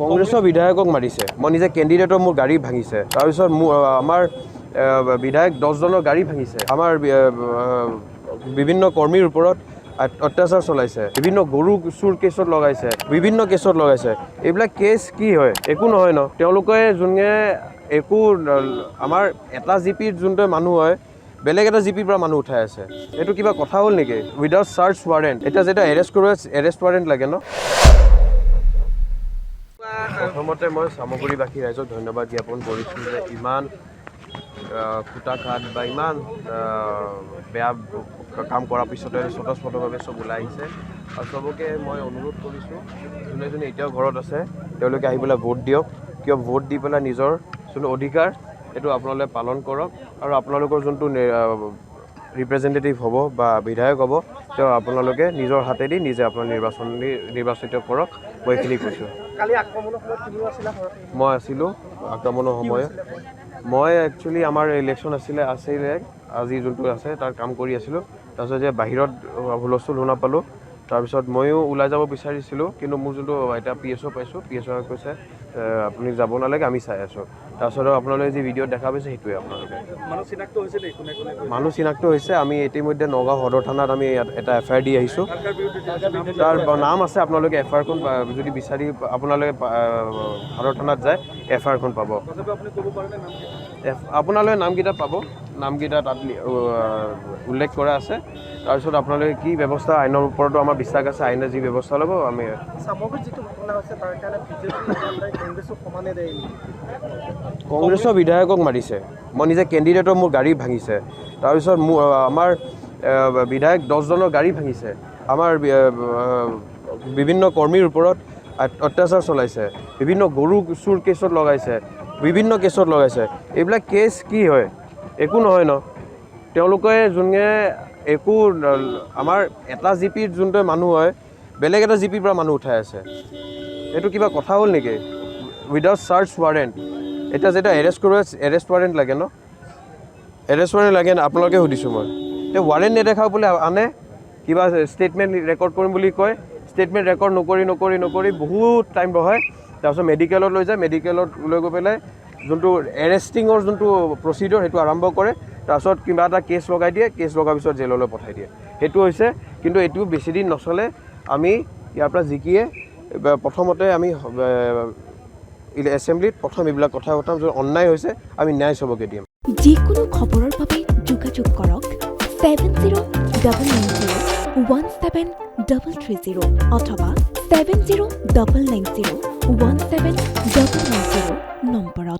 কংগ্ৰেছৰ বিধায়কক মাৰিছে। মই নিজে কেণ্ডিডেটৰ মোৰ গাড়ী ভাঙিছে। তাৰপিছত আমাৰ বিধায়ক 10জনৰ গাড়ী ভাঙিছে। আমাৰ বিভিন্ন কৰ্মীৰ ওপৰত অত্যাচাৰ চলাইছে। বিভিন্ন গৰু চুৰ কেছত লগাইছে, বিভিন্ন কেছত লগাইছে। এইবিলাক কেছ কি হয়? একো নহয় ন। তেওঁলোকে যোনে একো আমাৰ এটা জিপিৰ যোনটো মানুহ হয়, বেলেগ এটা জিপিৰ পৰা মানুহ উঠাই আছে। এইটো কিবা কথা হ'ল নেকি? Without search warrant. এতিয়া যেতিয়া এৰেষ্ট কৰোঁ, এৰেষ্ট ৱাৰেণ্ট লাগে ন। প্ৰথমতে মই চামগুৰিবাসী ৰাইজক ধন্যবাদ জ্ঞাপন কৰিছোঁ যে ইমান খুটাঘাট বা ইমান বেয়া কাম কৰাৰ পিছতে স্বতঃস্ফূৰ্তভাৱে চব ওলাই আহিছে। আৰু চবকে মই অনুৰোধ কৰিছোঁ, যোনে যোনে এতিয়াও ঘৰত আছে তেওঁলোকে আহি পেলাই ভোট দিয়ক। কিয় ভোট দি পেলাই নিজৰ যোনটো অধিকাৰ সেইটো আপোনালোকে পালন কৰক। আৰু আপোনালোকৰ যোনটো ৰিপ্ৰেজেণ্টেটিভ হ'ব বা বিধায়ক হ'ব, তেওঁ আপোনালোকে নিজৰ হাতেদি নিজে আপোনাৰ নিৰ্বাচিত কৰক। মই এইখিনি কৈছোঁ। মই আছিলোঁ আক্ৰমণৰ সময়ত। মই একচুৱেলি আমাৰ ইলেকশ্যন আছিলে আজি যোনটো আছে তাৰ কাম কৰি আছিলোঁ। তাৰপিছত যে বাহিৰত হুলস্থুল শুনা পালোঁ, তাৰপিছত ময়ো ওলাই যাব বিচাৰিছিলোঁ, কিন্তু মোৰ যোনটো এতিয়া PSO পাইছোঁ, PSO কৈছে আপুনি যাব নালাগে, আমি চাই আছোঁ। তাৰপিছত আপোনালোকে যি ভিডিঅ'ত দেখা পাইছে সেইটোৱে আপোনালোকে। মানুহ চিনাক্ত হৈছে। আমি ইতিমধ্যে নগাঁও সদৰ থানাত আমি এটা FIR দি আহিছোঁ। তাৰ নাম আছে, আপোনালোকে FIRখন যদি বিচাৰি আপোনালোকে সদৰ থানাত যায় FIRখন পাব। আপোনালোকে নামকেইটা পাব, নামকেইটা তাত উল্লেখ কৰা আছে। তাৰপিছত আপোনালোকে কি ব্যৱস্থা, আইনৰ ওপৰতো আমাৰ বিশ্বাস আছে, আইনে যি ব্যৱস্থা ল'ব আমি। কংগ্ৰেছৰ বিধায়কক মাৰিছে। মই নিজে কেণ্ডিডেটৰ মোৰ গাড়ী ভাঙিছে। তাৰপিছত আমাৰ বিধায়ক 10জনৰ গাড়ী ভাঙিছে। আমাৰ বিভিন্ন কৰ্মীৰ ওপৰত অত্যাচাৰ চলাইছে। বিভিন্ন গৰু চুৰ কেছত লগাইছে, বিভিন্ন কেছত লগাইছে। এইবিলাক কেছ কি হয়? একো নহয় ন। তেওঁলোকে যোনে একো আমাৰ এটা জিপিৰ যোনটো মানুহ হয়, বেলেগ এটা জিপিৰ পৰা মানুহ উঠাই আছে। এইটো কিবা কথা হ'ল নেকি? Without search warrant. এতিয়া যেতিয়া এৰেষ্ট কৰোঁ, এৰেষ্ট ৱাৰেণ্ট লাগে ন। এৰেষ্ট ৱাৰেণ্ট লাগে আপোনালোকে সুধিছোঁ মই। এতিয়া ৱাৰেণ্ট নেদেখাও বোলে আনে, কিবা ষ্টেটমেণ্ট ৰেকৰ্ড কৰিম বুলি কয়। ষ্টেটমেণ্ট ৰেকৰ্ড নকৰি বহুত টাইম বঢ়ায়। তাৰপিছত মেডিকেলত লৈ যায়, মেডিকেলত লৈ গৈ পেলাই যোনটো এৰেষ্টিঙৰ যোনটো প্ৰচিডিঅ'ৰ সেইটো আৰম্ভ কৰে। তাৰপিছত কিবা এটা কেছ লগাই দিয়ে, কেছ লগাৰ পিছত জেললৈ পঠাই দিয়ে। সেইটো হৈছে, কিন্তু এইটো বেছিদিন নচলে। আমি ইয়াৰ পৰা জিকিয়ে প্ৰথমতে আমি এছেম্বলিত প্ৰথম এইবিলাক কথা পতাম, য'ত অন্যায় হৈছে আমি ন্যায় চবকে দিম। যিকোনো খবৰৰ বাবে যোগাযোগ কৰক 7090173330 অথবা 7099017990 নম্বৰত।